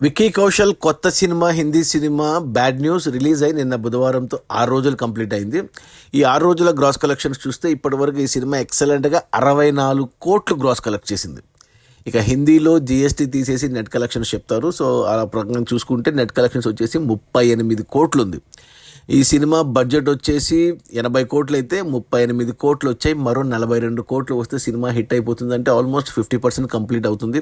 విక్కీ కౌశల్ కొత్త cinema Hindi cinema bad news release అయి నిన్న బుధవారంతో 6 రోజులు కంప్లీట్ అయింది. ఈ 6 రోజుల గ్రాస్ కలెక్షన్స్ చూస్తే ఇప్పటివరకు ఈ సినిమా ఎక్సలెంట్గా 64 కోట్లు గ్రాస్ కలెక్ట్ చేసింది. ఇక హిందీలో జిఎస్టీ తీసేసి నెట్ కలెక్షన్స్ చెప్తారు. సో ఆ ప్రకారం చూసుకుంటే నెట్ కలెక్షన్స్ వచ్చేసి 38 కోట్లు ఉంది. ఈ సినిమా బడ్జెట్ వచ్చేసి 80 కోట్లు అయితే 38 కోట్లు వచ్చాయి. మరో 42 కోట్లు వస్తే సినిమా హిట్ అయిపోతుంది. అంటే ఆల్మోస్ట్ 50% కంప్లీట్ అవుతుంది.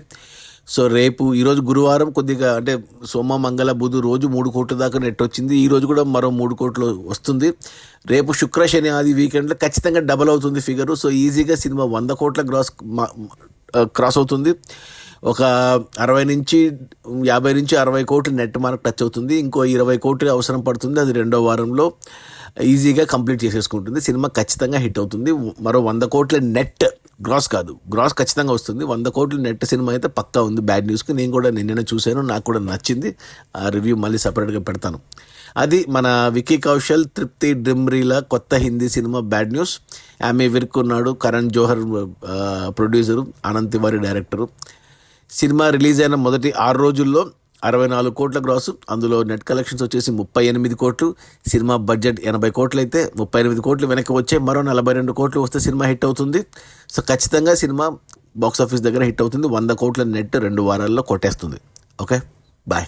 సో రేపు ఈరోజు గురువారం కొద్దిగా అంటే సోమ మంగళ బుధ రోజు 3 కోట్ల దాకా నెట్ వచ్చింది. ఈ రోజు కూడా మరో 3 కోట్లు వస్తుంది. రేపు శుక్ర శని ఆది వీకెండ్లో ఖచ్చితంగా డబల్ అవుతుంది ఫిగరు. సో ఈజీగా సినిమా 100 కోట్ల క్రాస్ అవుతుంది. ఒక 50 నుంచి 60 కోట్లు నెట్ మార్క్ టచ్ అవుతుంది. ఇంకో 20 కోట్లు అవసరం పడుతుంది. అది రెండో వారంలో ఈజీగా కంప్లీట్ చేసేసుకుంటుంది. సినిమా ఖచ్చితంగా హిట్ అవుతుంది. మరో 100 కోట్ల నెట్ గ్రాస్ కాదు, గ్రాస్ ఖచ్చితంగా వస్తుంది. 100 కోట్ల నెట్ సినిమా అయితే పక్కా ఉంది. బ్యాడ్ న్యూస్కి నేను కూడా నిన్ననే చూశాను, నాకు కూడా నచ్చింది. ఆ రివ్యూ మళ్ళీ సపరేట్గా పెడతాను. అది మన విక్కీ కౌశల్ తృప్తి డ్రిమ్రీల కొత్త హిందీ సినిమా బ్యాడ్ న్యూస్. ఆమె విరుక్కున్నాడు. Karan Johar producer, Anand Tiwari director. Cinema release అయిన మొదటి 6 రోజుల్లో 64 కోట్ల గ్రాసు, అందులో నెట్ కలెక్షన్స్ వచ్చేసి 38 కోట్లు. సినిమా బడ్జెట్ 80 కోట్లు అయితే 38 కోట్లు వెనక్కి వచ్చే మరో 42 కోట్లు వస్తే సినిమా హిట్ అవుతుంది. సో ఖచ్చితంగా సినిమా బాక్స్ ఆఫీస్ దగ్గర హిట్ అవుతుంది. 100 కోట్ల నెట్ 2 వారాల్లో కొట్టేస్తుంది. Okay, bye.